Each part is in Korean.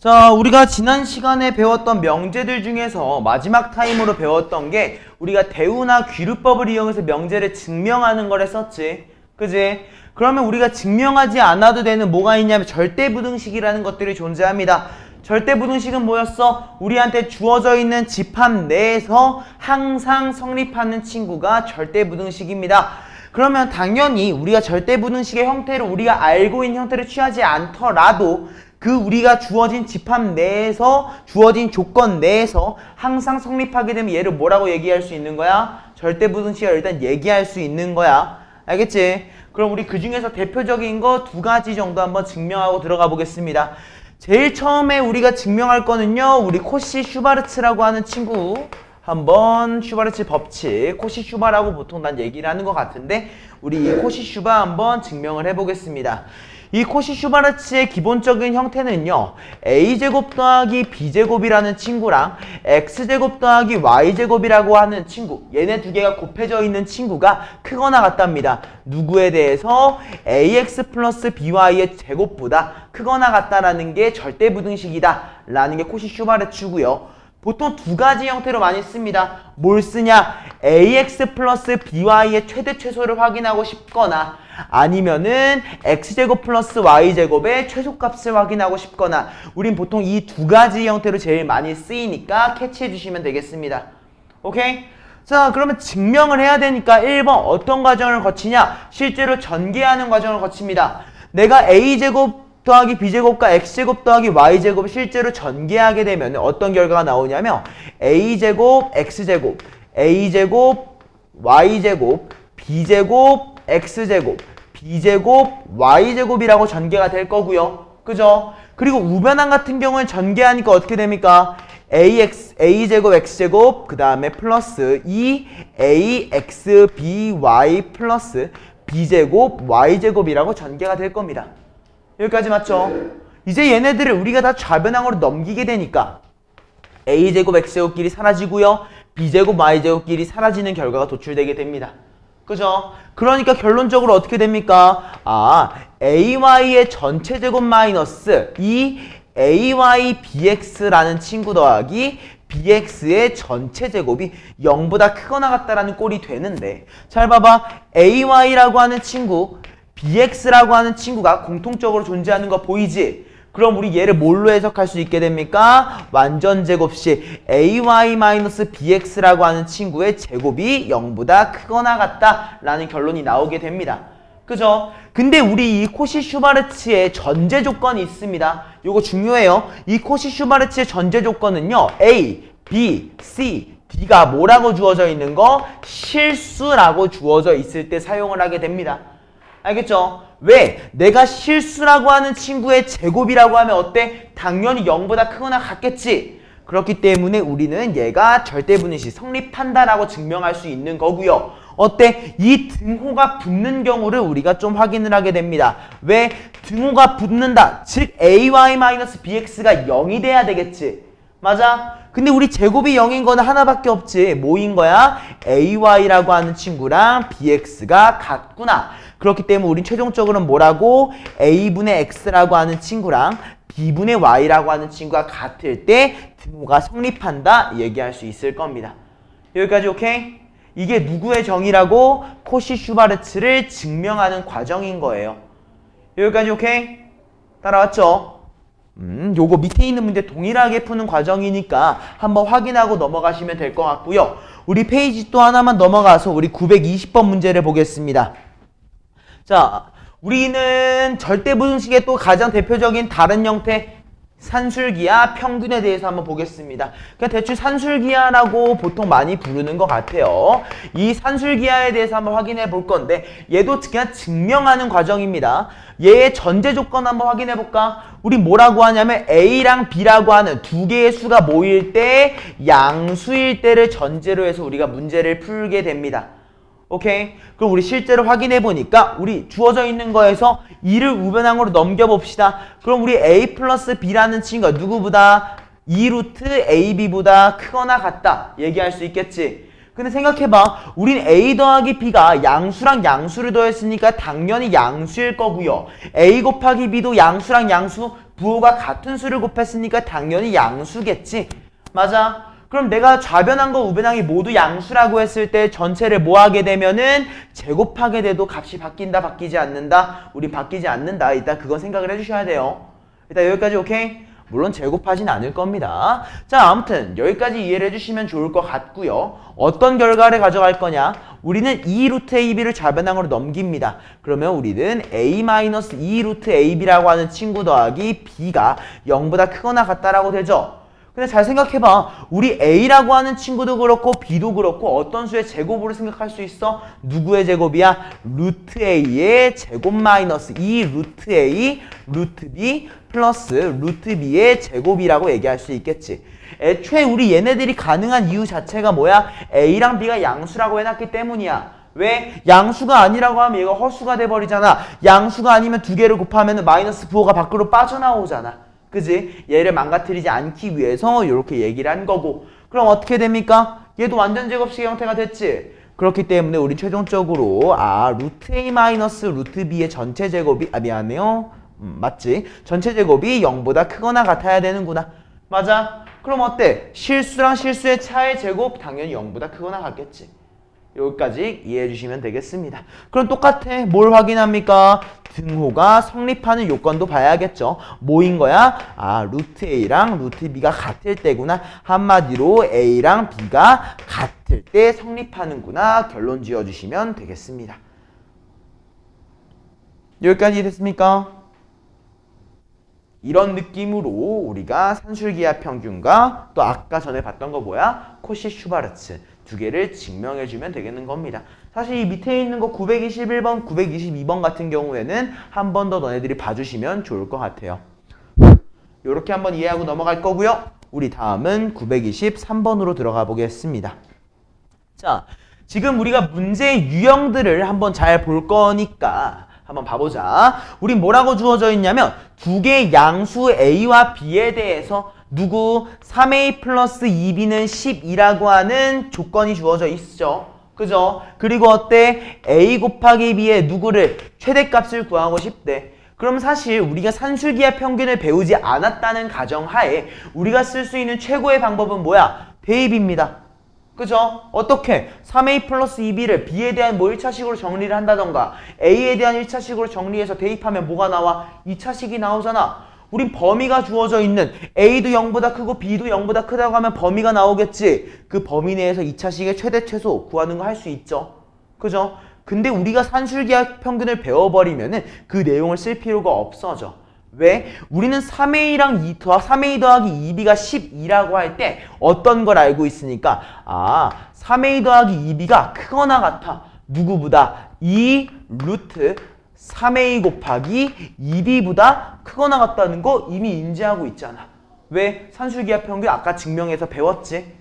자, 우리가 지난 시간에 배웠던 명제들 중에서 마지막 타임으로 배웠던 게 우리가 대우나 귀류법을 이용해서 명제를 증명하는 걸 했었지. 그지? 그러면 우리가 증명하지 않아도 되는 뭐가 있냐면 절대부등식이라는 것들이 존재합니다. 절대부등식은 뭐였어? 우리한테 주어져 있는 집합 내에서 항상 성립하는 친구가 절대부등식입니다. 그러면 당연히 우리가 절대부등식의 형태를 우리가 알고 있는 형태를 취하지 않더라도 그 우리가 주어진 집합 내에서 주어진 조건 내에서 항상 성립하게 되면 얘를 뭐라고 얘기할 수 있는 거야? 절대부등식을 일단 얘기할 수 있는 거야. 알겠지? 그럼 우리 그 중에서 대표적인 거 두 가지 정도 한번 증명하고 들어가 보겠습니다. 제일 처음에 우리가 증명할 거는요, 우리 코시-슈바르츠라고 하는 친구 한번 슈바르츠 법칙, 코시-슈바라고 보통 난 얘기를 하는 것 같은데 우리 이 코시-슈바 한번 증명을 해보겠습니다. 이 코시-슈바르츠의 기본적인 형태는요, a제곱 더하기 b제곱이라는 친구랑 x제곱 더하기 y제곱이라고 하는 친구, 얘네 두 개가 곱해져 있는 친구가 크거나 같답니다. 누구에 대해서? ax 플러스 by의 제곱보다 크거나 같다라는 게 절대부등식이다 라는 게 코시-슈바르츠고요. 보통 두 가지 형태로 많이 씁니다. 뭘 쓰냐? ax 플러스 by의 최대 최소를 확인하고 싶거나 아니면은 x제곱 플러스 y제곱의 최소값을 확인하고 싶거나 우린 보통 이 두 가지 형태로 제일 많이 쓰이니까 캐치해 주시면 되겠습니다. 오케이? 자, 그러면 증명을 해야 되니까 1번 어떤 과정을 거치냐? 실제로 전개하는 과정을 거칩니다. 내가 a제곱 더하기 b제곱과 x제곱 더하기 y제곱을 실제로 전개하게 되면 어떤 결과가 나오냐면 a제곱 x제곱, a제곱 y제곱, b제곱 x제곱, b제곱 y제곱이라고 전개가 될 거고요. 그죠? 그리고 우변항 같은 경우는 전개하니까 어떻게 됩니까? a제곱 x제곱 그 다음에 플러스 2ax by 플러스 b제곱 y제곱이라고 전개가 될 겁니다. 여기까지 맞죠? 이제 얘네들을 우리가 다 좌변항으로 넘기게 되니까 a제곱 x제곱끼리 사라지고요, b제곱 y제곱끼리 사라지는 결과가 도출되게 됩니다. 그죠? 그러니까 결론적으로 어떻게 됩니까? ay의 전체 제곱 마이너스 이 ay bx라는 친구 더하기 bx의 전체 제곱이 0보다 크거나 같다라는 꼴이 되는데, 잘 봐봐. ay라고 하는 친구, bx라고 하는 친구가 공통적으로 존재하는 거 보이지? 그럼 우리 얘를 뭘로 해석할 수 있게 됩니까? 완전 제곱식 ay-bx라고 하는 친구의 제곱이 0보다 크거나 같다라는 결론이 나오게 됩니다. 그죠? 근데 우리 이 코시-슈바르츠의 전제 조건이 있습니다. 요거 중요해요. 이 코시-슈바르츠의 전제 조건은요, a, b, c, d가 뭐라고 주어져 있는 거? 실수라고 주어져 있을 때 사용을 하게 됩니다. 알겠죠? 왜? 내가 실수라고 하는 친구의 제곱이라고 하면 어때? 당연히 0보다 크거나 같겠지. 그렇기 때문에 우리는 얘가 절대분식 성립한다라고 증명할 수 있는 거고요. 어때? 이 등호가 붙는 경우를 우리가 좀 확인을 하게 됩니다. 왜? 등호가 붙는다. 즉 ay-bx가 0이 돼야 되겠지. 맞아? 근데 우리 제곱이 0인 거는 하나밖에 없지. 뭐인 거야? ay라고 하는 친구랑 bx가 같구나. 그렇기 때문에 우린 최종적으로는 뭐라고? a분의 x라고 하는 친구랑 b분의 y라고 하는 친구가 같을 때 등호가 성립한다 얘기할 수 있을 겁니다. 여기까지 오케이? 이게 누구의 정의라고? 코시-슈바르츠를 증명하는 과정인 거예요. 여기까지 오케이? 따라왔죠? 요거 밑에 있는 문제 동일하게 푸는 과정이니까 한번 확인하고 넘어가시면 될 것 같고요. 우리 페이지 또 하나만 넘어가서 우리 920번 문제를 보겠습니다. 자, 우리는 절대부등식의 또 가장 대표적인 다른 형태 산술기하, 평균에 대해서 한번 보겠습니다. 그냥 대충 산술기하라고 보통 많이 부르는 것 같아요. 이 산술기하에 대해서 한번 확인해 볼 건데 얘도 그냥 증명하는 과정입니다. 얘의 전제 조건 한번 확인해 볼까? 우리 뭐라고 하냐면 a랑 b라고 하는 두 개의 수가 모일 때 양수일 때를 전제로 해서 우리가 문제를 풀게 됩니다. 오케이? 그럼 우리 실제로 확인해 보니까 우리 주어져 있는 거에서 2를 우변항으로 넘겨봅시다. 그럼 우리 a 플러스 b라는 친구가 누구보다 2루트 ab보다 크거나 같다 얘기할 수 있겠지. 근데 생각해봐. 우린 a 더하기 b가 양수랑 양수를 더했으니까 당연히 양수일 거고요. a 곱하기 b도 양수랑 양수 부호가 같은 수를 곱했으니까 당연히 양수겠지. 맞아. 그럼 내가 좌변항과 우변항이 모두 양수라고 했을 때 전체를 뭐 하게 되면은 제곱하게 돼도 값이 바뀐다, 바뀌지 않는다? 우리 바뀌지 않는다. 일단 그건 생각을 해주셔야 돼요. 일단 여기까지 오케이? 물론 제곱하진 않을 겁니다. 자, 아무튼 여기까지 이해를 해주시면 좋을 것 같고요. 어떤 결과를 가져갈 거냐? 우리는 2 루트 AB를 좌변항으로 넘깁니다. 그러면 우리는 A-2 루트 AB라고 하는 친구 더하기 B가 0보다 크거나 같다라고 되죠. 근데 잘 생각해봐. 우리 A라고 하는 친구도 그렇고 B도 그렇고 어떤 수의 제곱으로 생각할 수 있어? 누구의 제곱이야? 루트 A의 제곱 마이너스 2 루트 A 루트 B 플러스 루트 B의 제곱이라고 얘기할 수 있겠지. 애초에 우리 얘네들이 가능한 이유 자체가 뭐야? A랑 B가 양수라고 해놨기 때문이야. 왜? 양수가 아니라고 하면 얘가 허수가 돼버리잖아. 양수가 아니면 두 개를 곱하면 마이너스 부호가 밖으로 빠져나오잖아. 그지? 얘를 망가뜨리지 않기 위해서 이렇게 얘기를 한 거고. 그럼 어떻게 됩니까? 얘도 완전 제곱식의 형태가 됐지? 그렇기 때문에 우리 최종적으로 루트 A 마이너스 루트 B의 전체 제곱이 미안해요. 맞지? 전체 제곱이 0보다 크거나 같아야 되는구나. 맞아? 그럼 어때? 실수랑 실수의 차의 제곱 당연히 0보다 크거나 같겠지. 여기까지 이해해 주시면 되겠습니다. 그럼 똑같아. 뭘 확인합니까? 등호가 성립하는 요건도 봐야겠죠. 뭐인 거야? 루트 A랑 루트 B가 같을 때구나. 한마디로 A랑 B가 같을 때 성립하는구나. 결론 지어주시면 되겠습니다. 여기까지 됐습니까? 이런 느낌으로 우리가 산술기하 평균과 또 아까 전에 봤던 거 뭐야? 코시 슈바르츠 두 개를 증명해주면 되겠는 겁니다. 사실 이 밑에 있는 거 921번, 922번 같은 경우에는 한 번 더 너네들이 봐주시면 좋을 것 같아요. 이렇게 한번 이해하고 넘어갈 거고요. 우리 다음은 923번으로 들어가 보겠습니다. 자, 지금 우리가 문제의 유형들을 한번 잘 볼 거니까 한번 봐보자. 우리 뭐라고 주어져 있냐면 두 개의 양수 A와 B에 대해서 누구 3A 플러스 2B는 12라고 하는 조건이 주어져 있죠. 그죠? 그리고 어때? A 곱하기 B의 누구를 최대값을 구하고 싶대. 그럼 사실 우리가 산술기하 평균을 배우지 않았다는 가정하에 우리가 쓸 수 있는 최고의 방법은 뭐야? 대입입니다. 그죠? 어떻게? 3A 플러스 2B를 B에 대한 뭐 1차식으로 정리를 한다던가 A에 대한 1차식으로 정리해서 대입하면 뭐가 나와? 2차식이 나오잖아. 우린 범위가 주어져 있는 A도 0보다 크고 B도 0보다 크다고 하면 범위가 나오겠지. 그 범위 내에서 2차식의 최대 최소 구하는 거 할 수 있죠. 그죠? 근데 우리가 산술기하 평균을 배워버리면은 그 내용을 쓸 필요가 없어져. 왜? 우리는 3A 더하기 2B가 12라고 할 때 어떤 걸 알고 있으니까 3A 더하기 2B가 크거나 같아. 누구보다? 2 루트 3A 곱하기 2B보다 크거나 같다는 거 이미 인지하고 있잖아. 왜? 산술기하 평균 아까 증명해서 배웠지?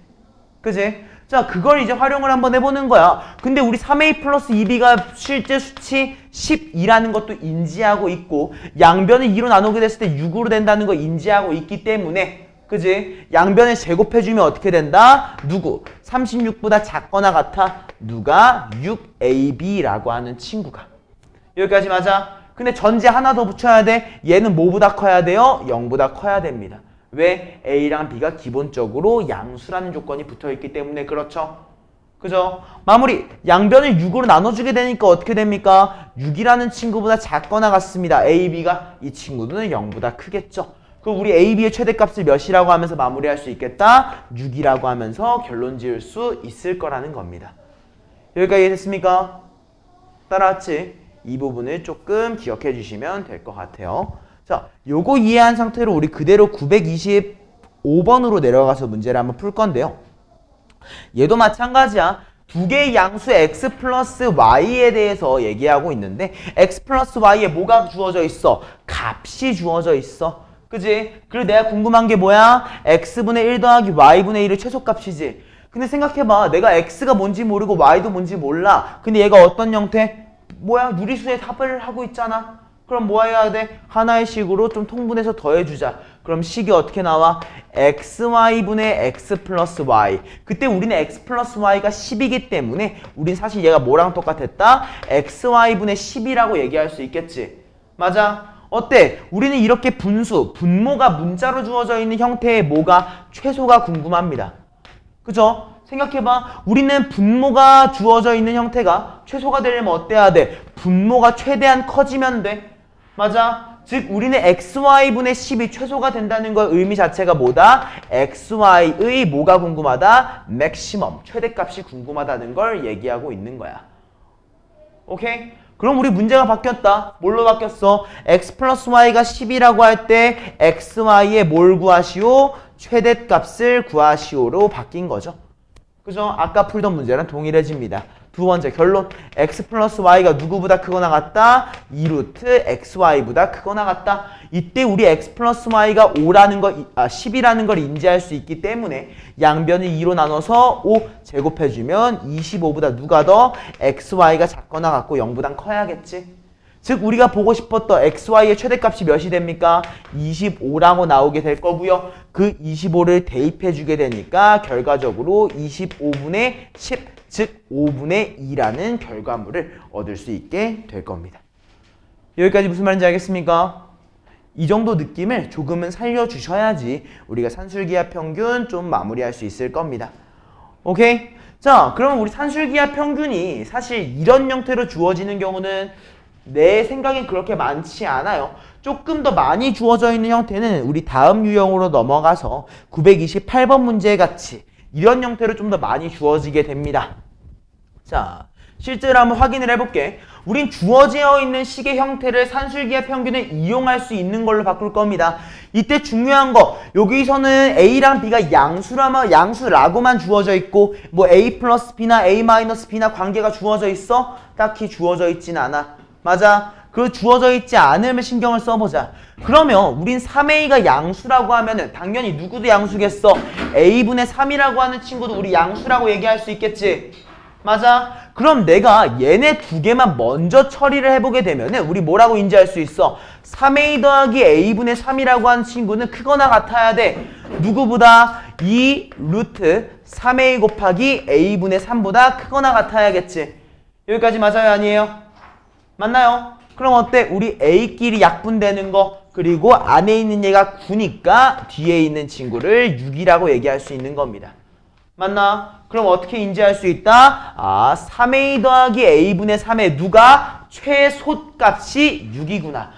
그지? 자, 그걸 이제 활용을 한번 해보는 거야. 근데 우리 3A 플러스 2B가 실제 수치 12라는 것도 인지하고 있고 양변을 2로 나누게 됐을 때 6으로 된다는 거 인지하고 있기 때문에 그지? 양변을 제곱해주면 어떻게 된다? 누구? 36보다 작거나 같아? 누가? 6AB라고 하는 친구가. 여기까지 맞아? 근데 전제 하나 더 붙여야 돼. 얘는 뭐보다 커야 돼요? 0보다 커야 됩니다. 왜? A랑 B가 기본적으로 양수라는 조건이 붙어있기 때문에 그렇죠? 그죠? 마무리! 양변을 6으로 나눠주게 되니까 어떻게 됩니까? 6이라는 친구보다 작거나 같습니다. A, B가. 이 친구는 0보다 크겠죠? 그럼 우리 A, B의 최대값을 몇이라고 하면서 마무리할 수 있겠다? 6이라고 하면서 결론 지을 수 있을 거라는 겁니다. 여기까지 이해됐습니까? 따라왔지? 이 부분을 조금 기억해 주시면 될 것 같아요. 자, 요거 이해한 상태로 우리 그대로 925번으로 내려가서 문제를 한번 풀 건데요. 얘도 마찬가지야. 두 개의 양수 x 플러스 y에 대해서 얘기하고 있는데 x 플러스 y에 뭐가 주어져 있어? 값이 주어져 있어. 그지? 그리고 내가 궁금한 게 뭐야? x분의 1 더하기 y분의 1의 최소값이지. 근데 생각해봐. 내가 x가 뭔지 모르고 y도 뭔지 몰라. 근데 얘가 어떤 형태? 뭐야? 누리수의 답을 하고 있잖아. 그럼 뭐 해야 돼? 하나의 식으로 좀 통분해서 더해주자. 그럼 식이 어떻게 나와? xy분의 x 플러스 y. 그때 우리는 x 플러스 y가 10이기 때문에 우린 사실 얘가 뭐랑 똑같았다? xy분의 10이라고 얘기할 수 있겠지. 맞아? 어때? 우리는 이렇게 분모가 문자로 주어져 있는 형태의 뭐가 최소가 궁금합니다. 그죠? 생각해봐. 우리는 분모가 주어져 있는 형태가 최소가 되려면 어때야 돼? 분모가 최대한 커지면 돼. 맞아? 즉 우리는 xy분의 10이 최소가 된다는 거 의미 자체가 뭐다? xy의 뭐가 궁금하다? 맥시멈, 최대값이 궁금하다는 걸 얘기하고 있는 거야. 오케이? 그럼 우리 문제가 바뀌었다. 뭘로 바뀌었어? x 플러스 y가 10이라고 할 때 xy의 뭘 구하시오? 최대값을 구하시오로 바뀐 거죠. 그죠? 아까 풀던 문제랑 동일해집니다. 두 번째 결론. x 플러스 y가 누구보다 크거나 같다? 2루트 xy보다 크거나 같다. 이때 우리 x 플러스 y가 10이라는 걸 인지할 수 있기 때문에 양변을 2로 나눠서 5 제곱해주면 25보다 누가 더? xy가 작거나 같고 0보단 커야겠지. 즉 우리가 보고 싶었던 xy의 최대값이 몇이 됩니까? 25라고 나오게 될 거고요. 그 25를 대입해주게 되니까 결과적으로 25분의 10, 즉 5분의 2라는 결과물을 얻을 수 있게 될 겁니다. 여기까지 무슨 말인지 알겠습니까? 이 정도 느낌을 조금은 살려주셔야지 우리가 산술기하 평균 좀 마무리할 수 있을 겁니다. 오케이? 자, 그럼 우리 산술기하 평균이 사실 이런 형태로 주어지는 경우는 내 생각엔 그렇게 많지 않아요. 조금 더 많이 주어져 있는 형태는 우리 다음 유형으로 넘어가서 928번 문제 같이 이런 형태로 좀 더 많이 주어지게 됩니다. 자, 실제로 한번 확인을 해볼게. 우린 주어져 있는 식의 형태를 산술기하 평균을 이용할 수 있는 걸로 바꿀 겁니다. 이때 중요한 거, 여기서는 A랑 B가 양수라고만 주어져 있고 뭐 A 플러스 B나 A 마이너스 B나 관계가 주어져 있어? 딱히 주어져 있진 않아. 맞아. 그 주어져 있지 않으면 신경을 써보자. 그러면 우린 3A가 양수라고 하면은 당연히 누구도 양수겠어. A분의 3이라고 하는 친구도 우리 양수라고 얘기할 수 있겠지. 맞아. 그럼 내가 얘네 두 개만 먼저 처리를 해보게 되면은 우리 뭐라고 인지할 수 있어? 3A 더하기 A분의 3이라고 하는 친구는 크거나 같아야 돼. 누구보다? 2 루트 3A 곱하기 A분의 3보다 크거나 같아야겠지. 여기까지 맞아요? 아니에요? 맞나요? 그럼 어때? 우리 A끼리 약분되는 거 그리고 안에 있는 얘가 9니까 뒤에 있는 친구를 6이라고 얘기할 수 있는 겁니다. 맞나? 그럼 어떻게 인지할 수 있다? 3A 더하기 A분의 3의 누가? 최소값이 6이구나.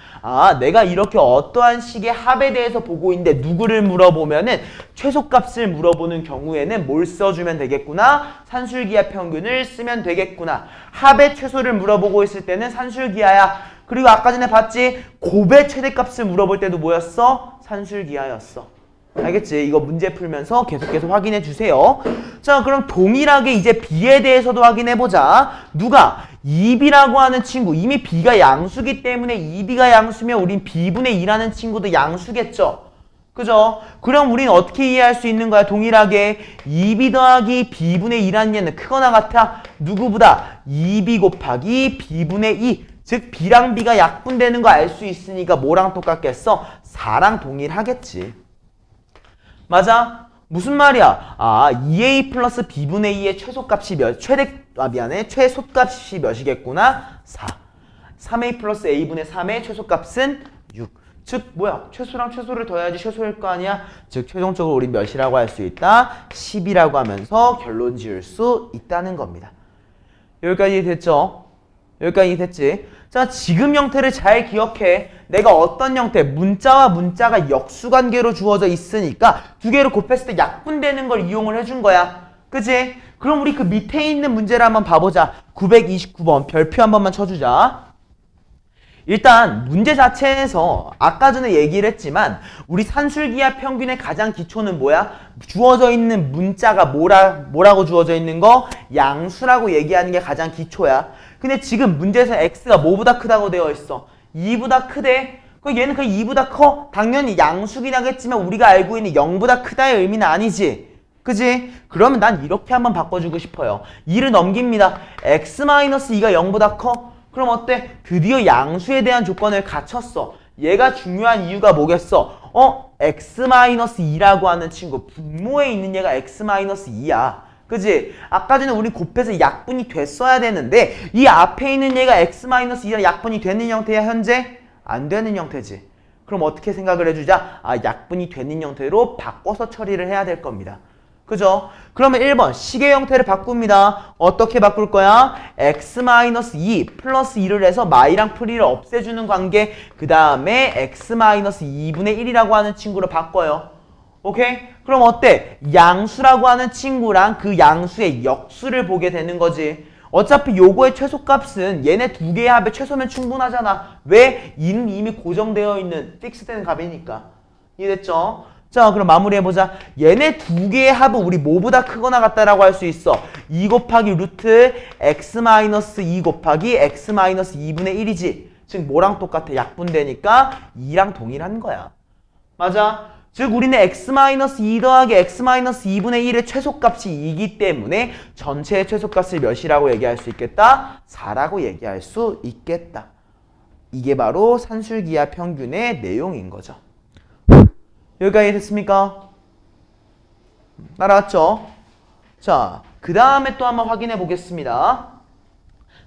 내가 이렇게 어떠한 식의 합에 대해서 보고 있는데 누구를 물어보면은 최소값을 물어보는 경우에는 뭘 써주면 되겠구나? 산술기하 평균을 쓰면 되겠구나. 합의 최소를 물어보고 있을 때는 산술기하야. 그리고 아까 전에 봤지? 곱의 최대값을 물어볼 때도 뭐였어? 산술기하였어. 알겠지? 이거 문제 풀면서 계속해서 확인해 주세요. 자, 그럼 동일하게 이제 B에 대해서도 확인해 보자. 누가? 2B라고 하는 친구. 이미 B가 양수기 때문에 2B가 양수면 우린 B분의 2라는 친구도 양수겠죠? 그죠? 그럼 우린 어떻게 이해할 수 있는 거야? 동일하게 2B 더하기 B분의 2라는 얘는 크거나 같아. 누구보다? 2B 곱하기 B분의 2. 즉 B랑 B가 약분되는 거 알 수 있으니까 뭐랑 똑같겠어? 4랑 동일하겠지. 맞아? 무슨 말이야? 2A 플러스 B분의 2의 최소값이 최소값이 몇이겠구나? 4. 3A 플러스 A분의 3의 최소값은 6. 즉 뭐야? 최소랑 최소를 더해야지 최소일 거 아니야? 즉 최종적으로 우리 몇이라고 할 수 있다? 10이라고 하면서 결론 지을 수 있다는 겁니다. 여기까지 됐죠? 여기까지 됐지? 자, 지금 형태를 잘 기억해. 내가 어떤 형태, 문자와 문자가 역수관계로 주어져 있으니까 두 개를 곱했을 때 약분되는 걸 이용을 해준 거야. 그치? 그럼 우리 그 밑에 있는 문제를 한번 봐보자. 929번 별표 한 번만 쳐주자. 일단 문제 자체에서 아까 전에 얘기를 했지만 우리 산술기하 평균의 가장 기초는 뭐야? 주어져 있는 문자가 뭐라고 주어져 있는 거? 양수라고 얘기하는 게 가장 기초야. 근데 지금 문제에서 x가 뭐보다 크다고 되어 있어? 2보다 크대. 그럼 얘는 그냥 2보다 커? 당연히 양수긴 하겠지만 우리가 알고 있는 0보다 크다의 의미는 아니지. 그지? 그러면 난 이렇게 한번 바꿔주고 싶어요. 2를 넘깁니다. x-2가 0보다 커? 그럼 어때? 드디어 양수에 대한 조건을 갖췄어. 얘가 중요한 이유가 뭐겠어? x-2라고 하는 친구. 분모에 있는 얘가 x-2야. 그지? 아까 전에 우리 곱해서 약분이 됐어야 되는데 이 앞에 있는 얘가 x-2랑 약분이 되는 형태야 현재? 안 되는 형태지. 그럼 어떻게 생각을 해주자? 아, 약분이 되는 형태로 바꿔서 처리를 해야 될 겁니다. 그죠? 그러면 1번 식의 형태를 바꿉니다. 어떻게 바꿀 거야? x-2 플러스 2를 해서 마이랑 프리를 없애주는 관계, 그 다음에 x-2분의 1이라고 하는 친구로 바꿔요. 오케이? 그럼 어때? 양수라고 하는 친구랑 그 양수의 역수를 보게 되는 거지. 어차피 요거의 최소값은 얘네 두 개의 합의 최소면 충분하잖아. 왜? 2는 이미 고정되어 있는 픽스된 값이니까. 이해됐죠? 자, 그럼 마무리해보자. 얘네 두 개의 합은 우리 뭐보다 크거나 같다라고 할 수 있어. 2 곱하기 루트 x-2 곱하기 x-2분의 1이지. 즉 뭐랑 똑같아? 약분되니까 2랑 동일한 거야. 맞아? 즉 우리는 x-2 더하기 x-2분의 1의 최소값이 2이기 때문에 전체의 최소값을 몇이라고 얘기할 수 있겠다? 4라고 얘기할 수 있겠다. 이게 바로 산술기하 평균의 내용인 거죠. 여기까지 됐습니까? 따라왔죠? 자, 그 다음에 또 한번 확인해 보겠습니다.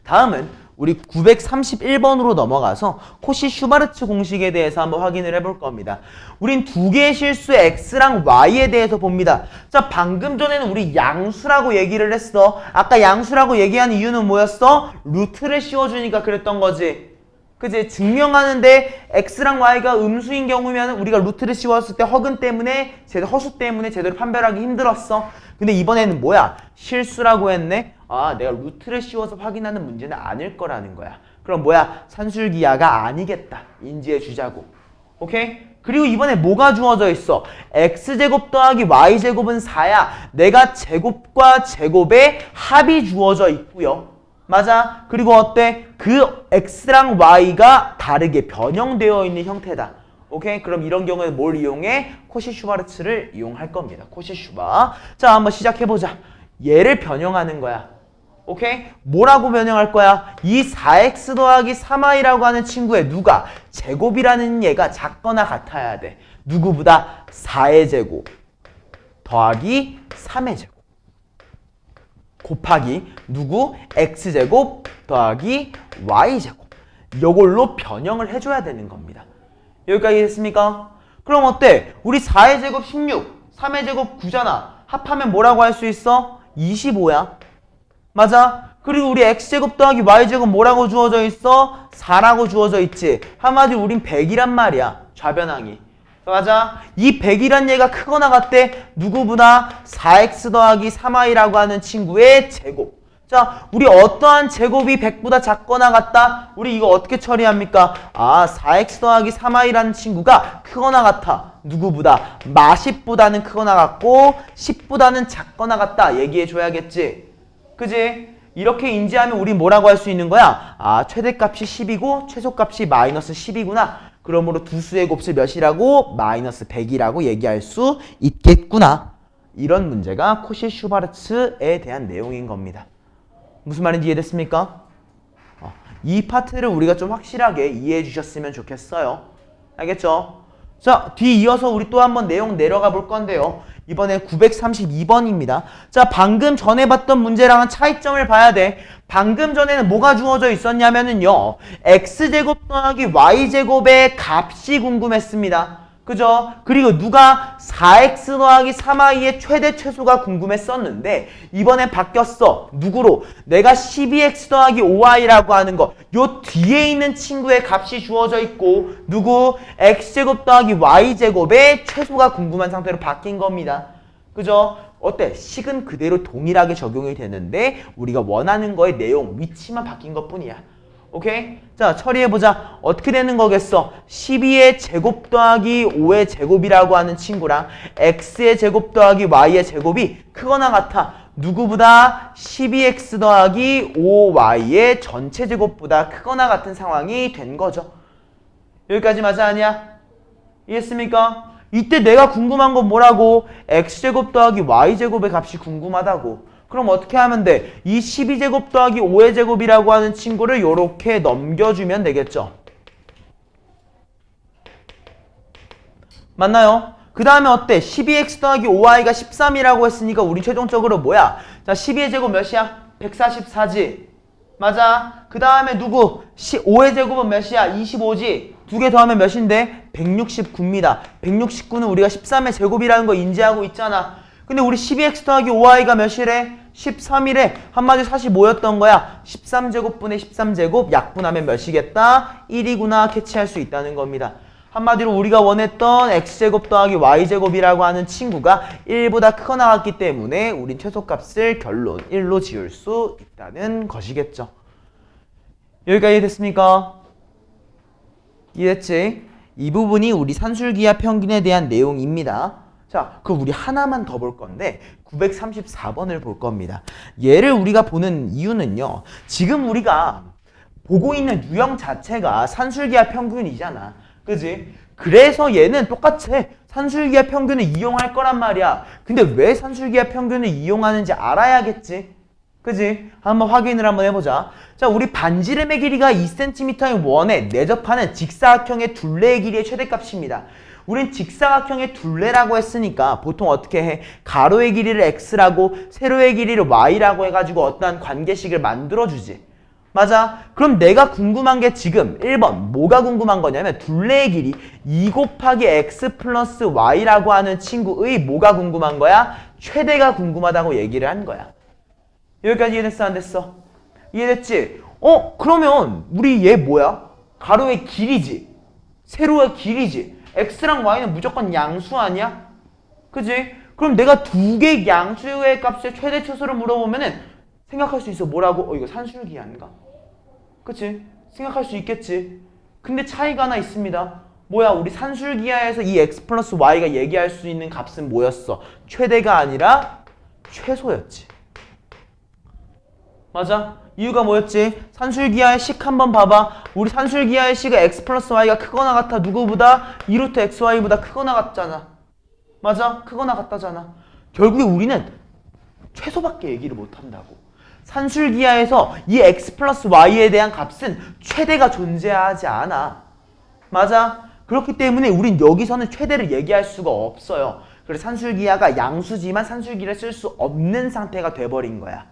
다음은 우리 931번으로 넘어가서 코시-슈바르츠 공식에 대해서 한번 확인을 해볼 겁니다. 우린 두 개의 실수 x랑 y에 대해서 봅니다. 자, 방금 전에는 우리 양수라고 얘기를 했어. 아까 양수라고 얘기하는 이유는 뭐였어? 루트를 씌워주니까 그랬던 거지. 그치? 증명하는데 x랑 y가 음수인 경우면 우리가 루트를 씌웠을 때 허수 때문에 제대로 판별하기 힘들었어. 근데 이번에는 뭐야? 실수라고 했네? 아, 내가 루트를 씌워서 확인하는 문제는 아닐 거라는 거야. 그럼 뭐야? 산술기하가 아니겠다. 인지해 주자고. 오케이? 그리고 이번에 뭐가 주어져 있어? x제곱 더하기 y제곱은 4야. 내가 제곱과 제곱의 합이 주어져 있고요. 맞아? 그리고 어때? 그 x랑 y가 다르게 변형되어 있는 형태다. 오케이? 그럼 이런 경우에는 뭘 이용해? 코시-슈바르츠를 이용할 겁니다. 코시-슈바. 자, 한번 시작해보자. 얘를 변형하는 거야. 오케이? 뭐라고 변형할 거야? 이 4x 더하기 3y라고 하는 친구의 누가? 제곱이라는 얘가 작거나 같아야 돼. 누구보다 4의 제곱 더하기 3의 제곱 곱하기 누구? x제곱 더하기 y제곱. 이걸로 변형을 해줘야 되는 겁니다. 여기까지 됐습니까? 그럼 어때? 우리 4의 제곱 16, 3의 제곱 9잖아. 합하면 뭐라고 할 수 있어? 25야. 맞아? 그리고 우리 x제곱 더하기 y제곱 뭐라고 주어져 있어? 4라고 주어져 있지. 한마디로 우린 100이란 말이야. 좌변항이. 맞아? 이 100이란 얘가 크거나 같대. 누구보다 4x 더하기 3y라고 하는 친구의 제곱. 자, 우리 어떠한 제곱이 100보다 작거나 같다? 우리 이거 어떻게 처리합니까? 아, 4x 더하기 3y라는 친구가 크거나 같아. 누구보다? 마10보다는 크거나 같고 10보다는 작거나 같다. 얘기해 줘야겠지. 그지? 이렇게 인지하면 우리 뭐라고 할 수 있는 거야? 아, 최대값이 10이고 최소값이 마이너스 10이구나. 그러므로 두 수의 곱을 몇이라고? 마이너스 100이라고 얘기할 수 있겠구나. 이런 문제가 코시-슈바르츠에 대한 내용인 겁니다. 무슨 말인지 이해됐습니까? 이 파트를 우리가 좀 확실하게 이해해 주셨으면 좋겠어요. 알겠죠? 자, 뒤 이어서 우리 또 한번 내용 내려가 볼 건데요. 이번에 932번입니다. 자, 방금 전에 봤던 문제랑은 차이점을 봐야 돼. 방금 전에는 뭐가 주어져 있었냐면은요. x제곱 더하기 y제곱의 값이 궁금했습니다. 그죠? 그리고 누가 4x 더하기 3y의 최대 최소가 궁금했었는데 이번엔 바뀌었어. 누구로? 내가 12x 더하기 5y라고 하는 거. 요 뒤에 있는 친구의 값이 주어져 있고 누구? x제곱 더하기 y제곱의 최소가 궁금한 상태로 바뀐 겁니다. 그죠? 어때? 식은 그대로 동일하게 적용이 되는데 우리가 원하는 거의 내용, 위치만 바뀐 것뿐이야. 오케이? 자, 처리해보자. 어떻게 되는 거겠어? 12의 제곱 더하기 5의 제곱이라고 하는 친구랑 x의 제곱 더하기 y의 제곱이 크거나 같아. 누구보다 12x 더하기 5y의 전체 제곱보다 크거나 같은 상황이 된 거죠. 여기까지 맞아 아니야? 이해했습니까? 이때 내가 궁금한 건 뭐라고? x제곱 더하기 y제곱의 값이 궁금하다고. 그럼 어떻게 하면 돼? 이 12제곱 더하기 5의 제곱이라고 하는 친구를 이렇게 넘겨주면 되겠죠. 맞나요? 그 다음에 어때? 12x 더하기 5y가 13이라고 했으니까 우리 최종적으로 뭐야? 자, 12의 제곱 몇이야? 144지. 맞아. 그 다음에 누구? 5의 제곱은 몇이야? 25지. 두 개 더하면 몇인데? 169입니다. 169는 우리가 13의 제곱이라는 거 인지하고 있잖아. 근데 우리 12x 더하기 5y가 몇이래? 13이래. 한마디로 45였던 거야. 13제곱분의 13제곱 약분하면 몇이겠다? 1이구나 캐치할 수 있다는 겁니다. 한마디로 우리가 원했던 x제곱 더하기 y제곱이라고 하는 친구가 1보다 크거나 같기 때문에 우린 최소값을 결론 1로 지을 수 있다는 것이겠죠. 여기까지 이해됐습니까? 이해됐지? 이 부분이 우리 산술기하 평균에 대한 내용입니다. 자, 그럼 우리 하나만 더 볼 건데 934번을 볼 겁니다. 얘를 우리가 보는 이유는요. 지금 우리가 보고 있는 유형 자체가 산술기하 평균이잖아. 그지? 그래서 얘는 똑같이 산술기하 평균을 이용할 거란 말이야. 근데 왜 산술기하 평균을 이용하는지 알아야겠지? 그지? 한번 확인을 한번 해보자. 자, 우리 반지름의 길이가 2cm인 원에 내접하는 직사각형의 둘레의 길이의 최대값입니다. 우린 직사각형의 둘레라고 했으니까 보통 어떻게 해? 가로의 길이를 x라고 세로의 길이를 y라고 해가지고 어떠한 관계식을 만들어주지. 맞아? 그럼 내가 궁금한 게 지금 1번 뭐가 궁금한 거냐면 둘레의 길이 2 곱하기 x 플러스 y라고 하는 친구의 뭐가 궁금한 거야? 최대가 궁금하다고 얘기를 한 거야. 여기까지 이해됐어? 안 됐어? 이해됐지? 그러면 우리 얘 뭐야? 가로의 길이지. 세로의 길이지. x랑 y는 무조건 양수 아니야? 그지? 그럼 내가 두 개 양수의 값의 최대 최소를 물어보면은 생각할 수 있어. 뭐라고? 이거 산술기하인가? 그치? 생각할 수 있겠지. 근데 차이가 하나 있습니다. 뭐야? 우리 산술기하에서 이 x 플러스 y가 얘기할 수 있는 값은 뭐였어? 최대가 아니라 최소였지. 맞아? 이유가 뭐였지? 산술기하의 식 한번 봐봐. 우리 산술기하의 식은 x 플러스 y가 크거나 같아. 누구보다? 2루트 xy보다 크거나 같잖아. 맞아? 크거나 같다잖아. 결국에 우리는 최소밖에 얘기를 못한다고. 산술기하에서 이 x 플러스 y에 대한 값은 최대가 존재하지 않아. 맞아? 그렇기 때문에 우린 여기서는 최대를 얘기할 수가 없어요. 그래서 산술기하가 양수지만 산술기를 쓸 수 없는 상태가 돼버린 거야.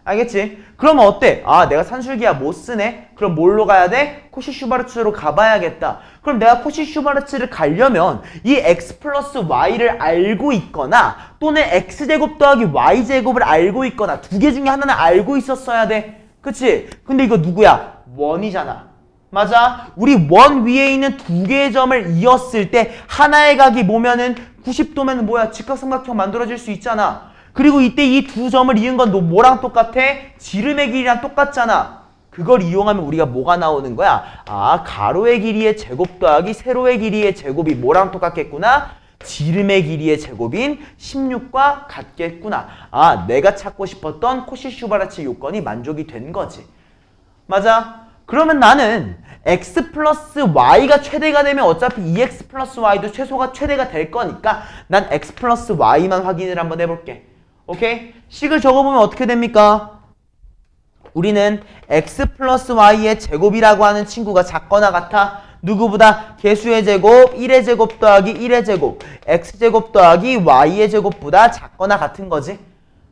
알겠지? 그러면 어때? 아, 내가 산술기하 못 쓰네? 그럼 뭘로 가야 돼? 코시-슈바르츠로 가봐야겠다. 그럼 내가 코시-슈바르츠를 가려면 이 x 플러스 y를 알고 있거나 또는 x제곱 더하기 y제곱을 알고 있거나 두 개 중에 하나는 알고 있었어야 돼. 그치? 근데 이거 누구야? 원이잖아. 맞아? 우리 원 위에 있는 두 개의 점을 이었을 때 하나의 각이 뭐면은 90도면은 뭐야? 직각삼각형 만들어질 수 있잖아. 그리고 이때 이 두 점을 이은 건 너 뭐랑 똑같아? 지름의 길이랑 똑같잖아. 그걸 이용하면 우리가 뭐가 나오는 거야? 아, 가로의 길이의 제곱 더하기 세로의 길이의 제곱이 뭐랑 똑같겠구나? 지름의 길이의 제곱인 16과 같겠구나. 아, 내가 찾고 싶었던 코시-슈바르츠 요건이 만족이 된 거지. 맞아? 그러면 나는 x 플러스 y가 최대가 되면 어차피 2x 플러스 y도 최대가 될 거니까 난 x 플러스 y만 확인을 한번 해볼게. 오케이? 식을 적어보면 어떻게 됩니까? 우리는 x 플러스 y의 제곱이라고 하는 친구가 작거나 같아. 누구보다 개수의 제곱 1의 제곱 더하기 1의 제곱 x제곱 더하기 y의 제곱보다 작거나 같은 거지.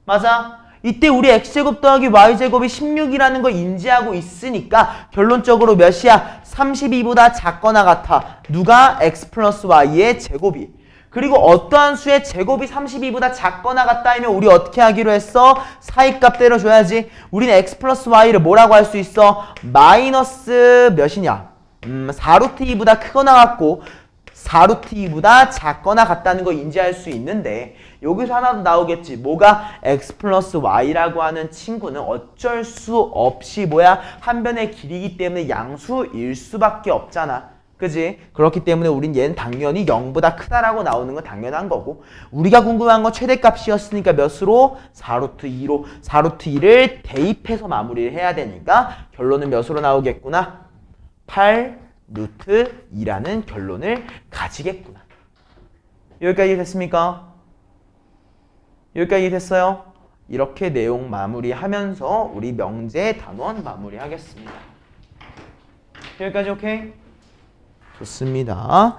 맞아? 이때 우리 x제곱 더하기 y제곱이 16이라는 걸 인지하고 있으니까 결론적으로 몇이야? 32보다 작거나 같아. 누가? x 플러스 y의 제곱이. 그리고 어떠한 수의 제곱이 32보다 작거나 같다 하면 우리 어떻게 하기로 했어? 사이값 때려줘야지. 우리는 x 플러스 y를 뭐라고 할 수 있어? 마이너스 몇이냐? 4루트 2보다 크거나 같고 4루트 2보다 작거나 같다는 거 인지할 수 있는데 여기서 하나 더 나오겠지. 뭐가? x 플러스 y라고 하는 친구는 어쩔 수 없이 뭐야? 한 변의 길이기 때문에 양수일 수밖에 없잖아. 그지? 그렇기 때문에 우린 얘는 당연히 0보다 크다라고 나오는 건 당연한 거고 우리가 궁금한 건 최대값이었으니까 몇으로? 4루트 2로 4루트 2를 대입해서 마무리를 해야 되니까 결론은 몇으로 나오겠구나? 8루트 2라는 결론을 가지겠구나. 여기까지 됐습니까? 여기까지 됐어요? 이렇게 내용 마무리하면서 우리 명제 단원 마무리하겠습니다. 여기까지 오케이? 좋습니다.